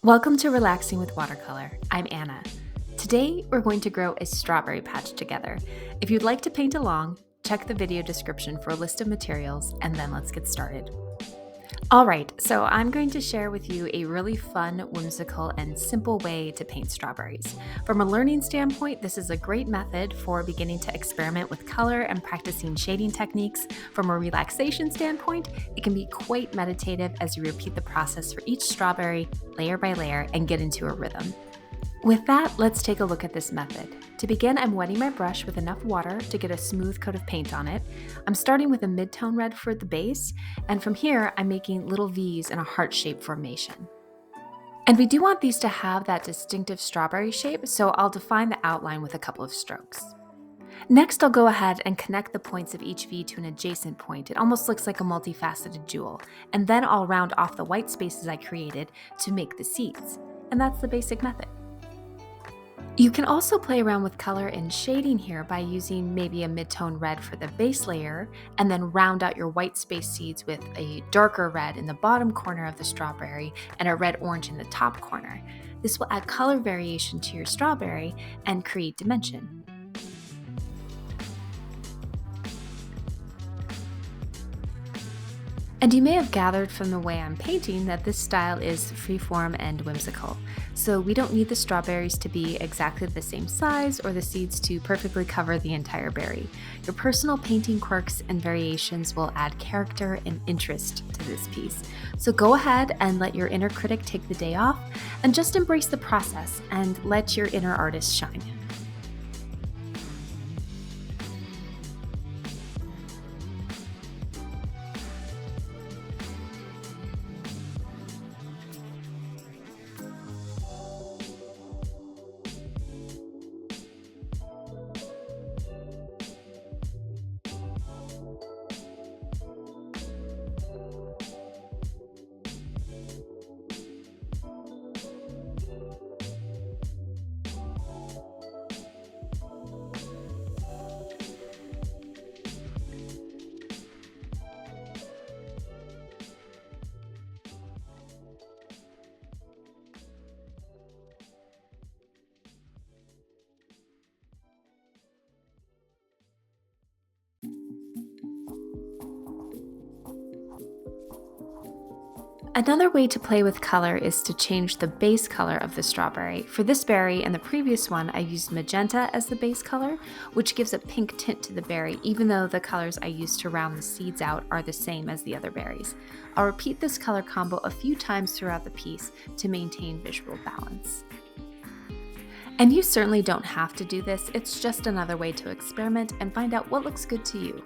Welcome to Relaxing with Watercolor. I'm Anna. Today, we're going to grow a strawberry patch together. If you'd like to paint along, check the video description for a list of materials, and then let's get started. All right, so I'm going to share with you a really fun, whimsical, and simple way to paint strawberries. From a learning standpoint, this is a great method for beginning to experiment with color and practicing shading techniques. From a relaxation standpoint, it can be quite meditative as you repeat the process for each strawberry, layer by layer, and get into a rhythm. With that, let's take a look at this method. To begin, I'm wetting my brush with enough water to get a smooth coat of paint on it. I'm starting with a mid-tone red for the base, and from here, I'm making little V's in a heart-shaped formation. And we do want these to have that distinctive strawberry shape, so I'll define the outline with a couple of strokes. Next, I'll go ahead and connect the points of each V to an adjacent point. It almost looks like a multifaceted jewel. And then I'll round off the white spaces I created to make the seeds. And that's the basic method. You can also play around with color and shading here by using maybe a mid-tone red for the base layer and then round out your white space seeds with a darker red in the bottom corner of the strawberry and a red-orange in the top corner. This will add color variation to your strawberry and create dimension. And you may have gathered from the way I'm painting that this style is freeform and whimsical. So we don't need the strawberries to be exactly the same size or the seeds to perfectly cover the entire berry. Your personal painting quirks and variations will add character and interest to this piece. So go ahead and let your inner critic take the day off and just embrace the process and let your inner artist shine. Another way to play with color is to change the base color of the strawberry. For this berry and the previous one, I used magenta as the base color, which gives a pink tint to the berry, even though the colors I used to round the seeds out are the same as the other berries. I'll repeat this color combo a few times throughout the piece to maintain visual balance. And you certainly don't have to do this, it's just another way to experiment and find out what looks good to you.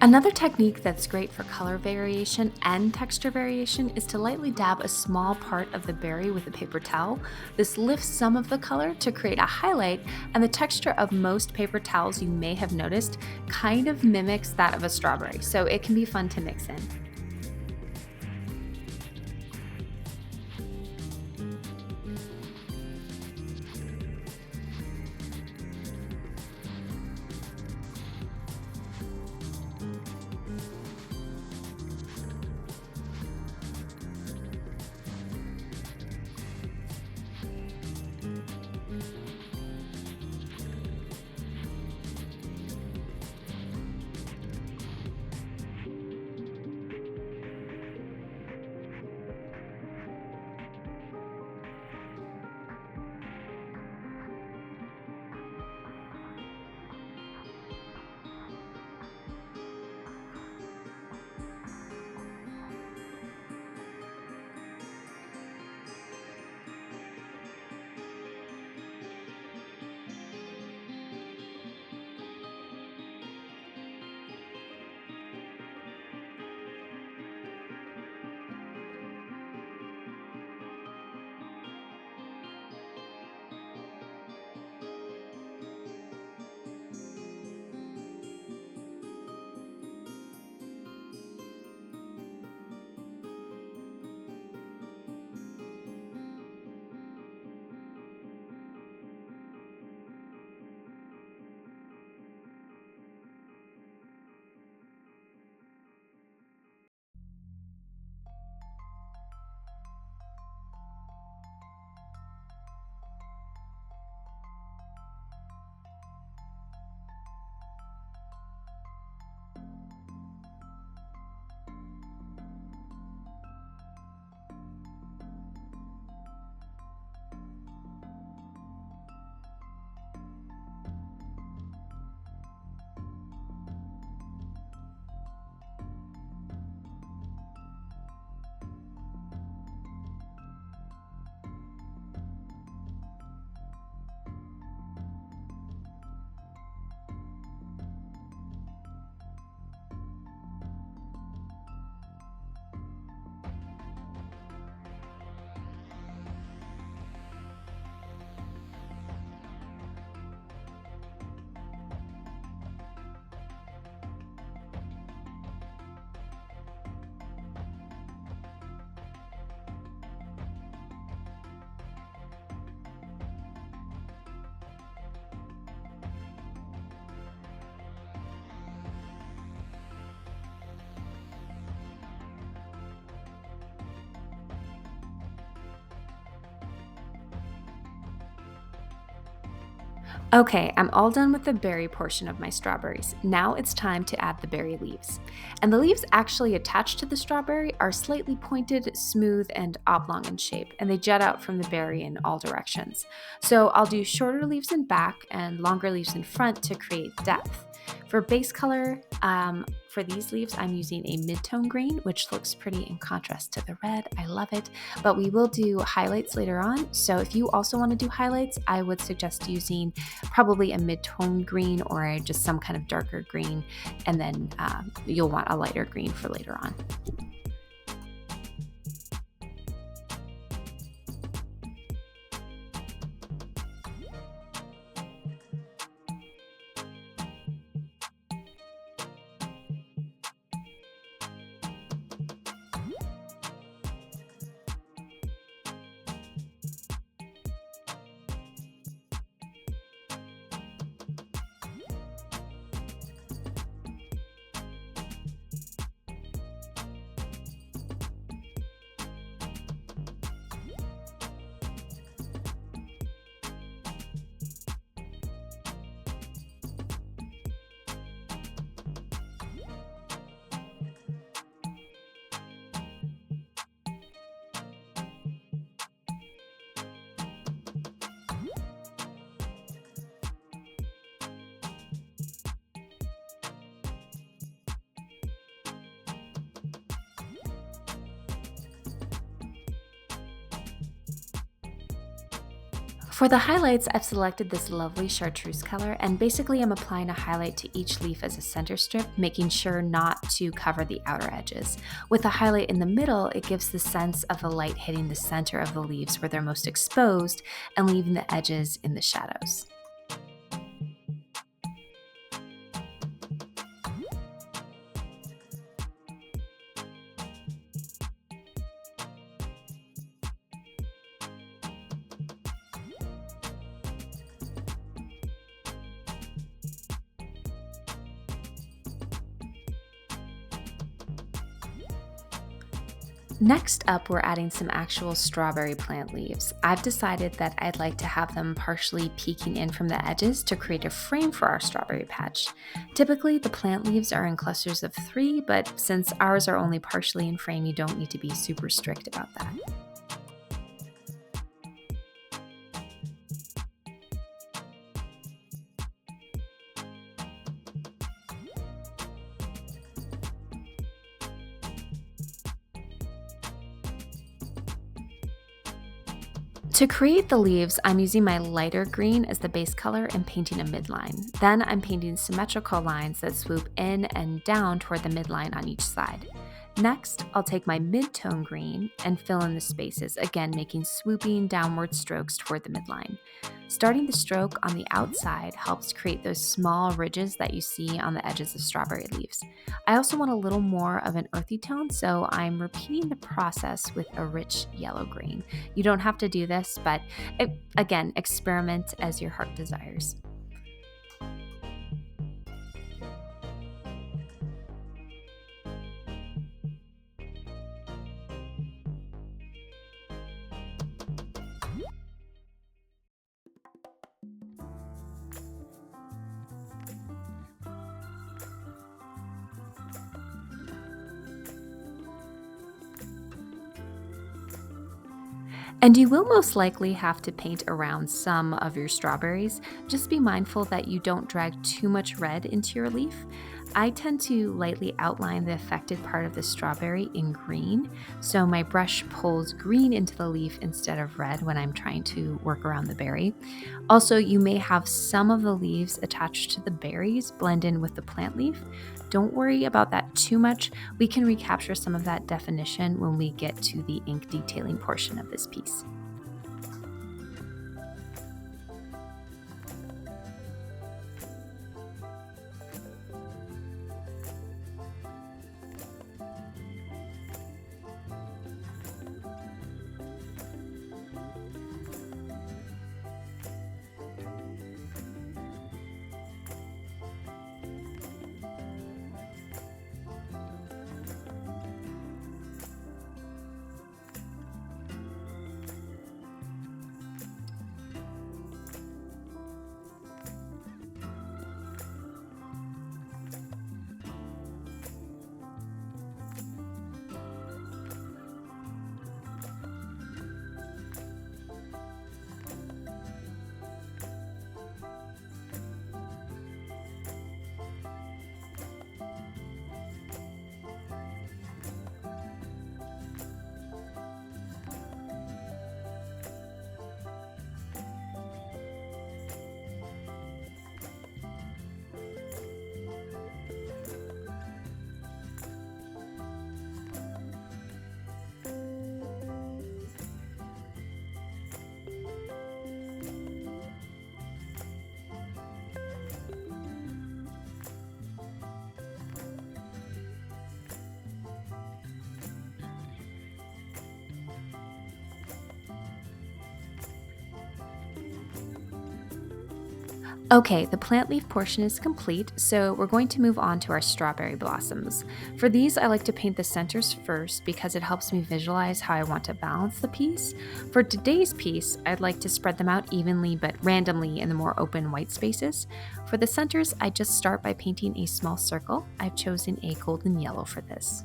Another technique that's great for color variation and texture variation is to lightly dab a small part of the berry with a paper towel. This lifts some of the color to create a highlight, and the texture of most paper towels, you may have noticed, kind of mimics that of a strawberry, so it can be fun to mix in. Okay, I'm all done with the berry portion of my strawberries. Now it's time to add the berry leaves. And the leaves actually attached to the strawberry are slightly pointed, smooth, and oblong in shape, and they jut out from the berry in all directions. So I'll do shorter leaves in back and longer leaves in front to create depth. For base color, for these leaves, I'm using a mid-tone green, which looks pretty in contrast to the red. I love it, but we will do highlights later on. So if you also want to do highlights, I would suggest using probably a mid-tone green or just some kind of darker green, and then you'll want a lighter green for later on. For the highlights, I've selected this lovely chartreuse color, and basically I'm applying a highlight to each leaf as a center strip, making sure not to cover the outer edges. With a highlight in the middle, it gives the sense of the light hitting the center of the leaves where they're most exposed and leaving the edges in the shadows. Next up, we're adding some actual strawberry plant leaves. I've decided that I'd like to have them partially peeking in from the edges to create a frame for our strawberry patch. Typically, the plant leaves are in clusters of 3, but since ours are only partially in frame, you don't need to be super strict about that. To create the leaves, I'm using my lighter green as the base color and painting a midline. Then I'm painting symmetrical lines that swoop in and down toward the midline on each side. Next, I'll take my mid-tone green and fill in the spaces, again making swooping downward strokes toward the midline. Starting the stroke on the outside helps create those small ridges that you see on the edges of strawberry leaves. I also want a little more of an earthy tone, so I'm repeating the process with a rich yellow-green. You don't have to do this, but again, experiment as your heart desires. And you will most likely have to paint around some of your strawberries. Just be mindful that you don't drag too much red into your leaf. I tend to lightly outline the affected part of the strawberry in green, so my brush pulls green into the leaf instead of red when I'm trying to work around the berry. Also, you may have some of the leaves attached to the berries blend in with the plant leaf. Don't worry about that too much. We can recapture some of that definition when we get to the ink detailing portion of this piece. Okay, the plant leaf portion is complete, so we're going to move on to our strawberry blossoms. For these, I like to paint the centers first because it helps me visualize how I want to balance the piece. For today's piece, I'd like to spread them out evenly but randomly in the more open white spaces. For the centers, I just start by painting a small circle. I've chosen a golden yellow for this.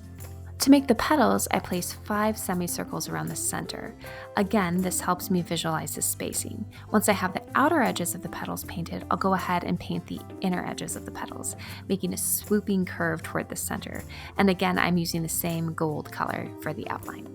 To make the petals, I place 5 semicircles around the center. Again, this helps me visualize the spacing. Once I have the outer edges of the petals painted, I'll go ahead and paint the inner edges of the petals, making a swooping curve toward the center. And again, I'm using the same gold color for the outline.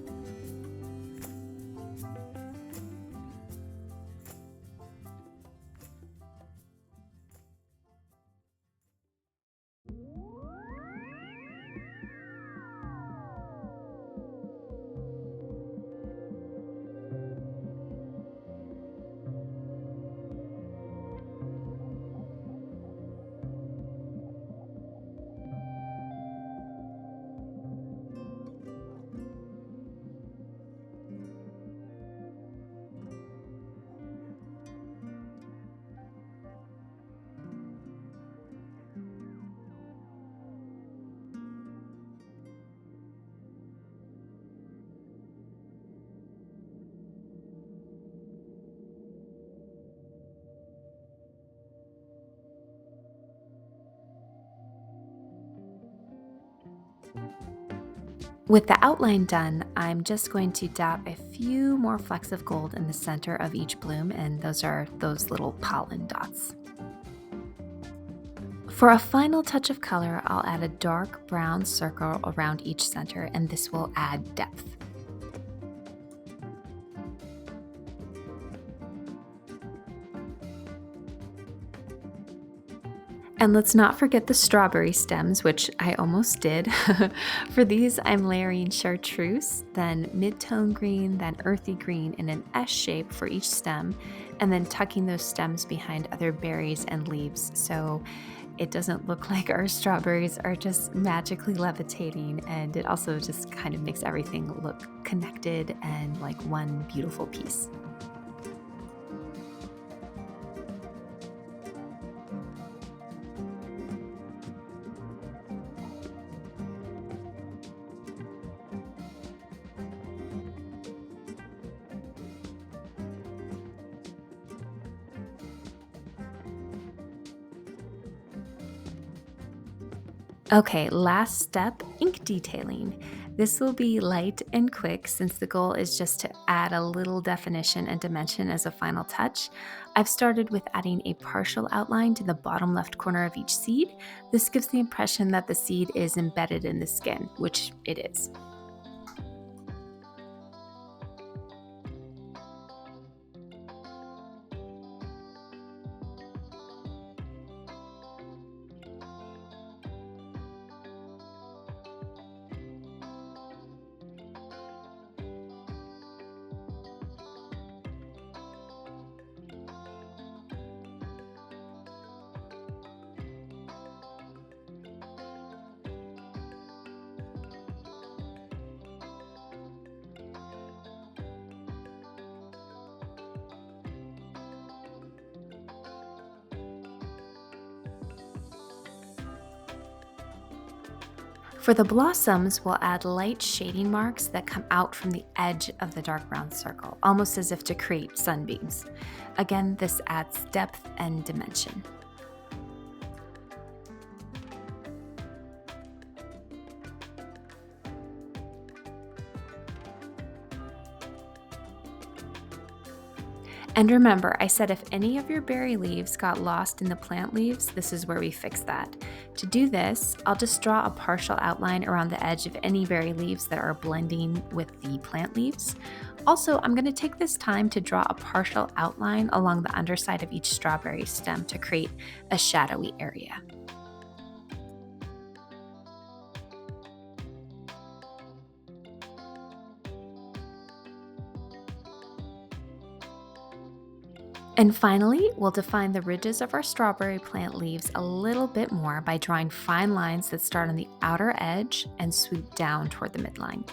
With the outline done, I'm just going to dab a few more flecks of gold in the center of each bloom, and those are those little pollen dots. For a final touch of color, I'll add a dark brown circle around each center, and this will add depth. And let's not forget the strawberry stems, which I almost did. For these, I'm layering chartreuse, then mid-tone green, then earthy green in an S shape for each stem, and then tucking those stems behind other berries and leaves so it doesn't look like our strawberries are just magically levitating, and it also just kind of makes everything look connected and like one beautiful piece. Okay, last step, ink detailing. This will be light and quick since the goal is just to add a little definition and dimension as a final touch. I've started with adding a partial outline to the bottom left corner of each seed. This gives the impression that the seed is embedded in the skin, which it is. For the blossoms, we'll add light shading marks that come out from the edge of the dark brown circle, almost as if to create sunbeams. Again, this adds depth and dimension. And remember, I said if any of your berry leaves got lost in the plant leaves, this is where we fix that. To do this, I'll just draw a partial outline around the edge of any berry leaves that are blending with the plant leaves. Also, I'm going to take this time to draw a partial outline along the underside of each strawberry stem to create a shadowy area. And finally, we'll define the ridges of our strawberry plant leaves a little bit more by drawing fine lines that start on the outer edge and swoop down toward the midline.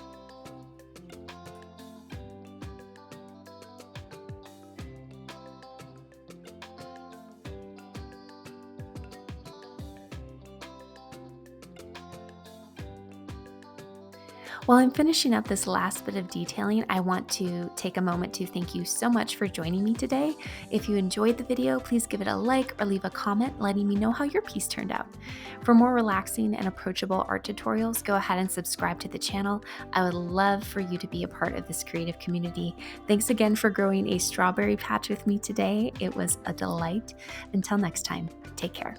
While I'm finishing up this last bit of detailing, I want to take a moment to thank you so much for joining me today. If you enjoyed the video, please give it a like or leave a comment letting me know how your piece turned out. For more relaxing and approachable art tutorials, go ahead and subscribe to the channel. I would love for you to be a part of this creative community. Thanks again for growing a strawberry patch with me today. It was a delight. Until next time, take care.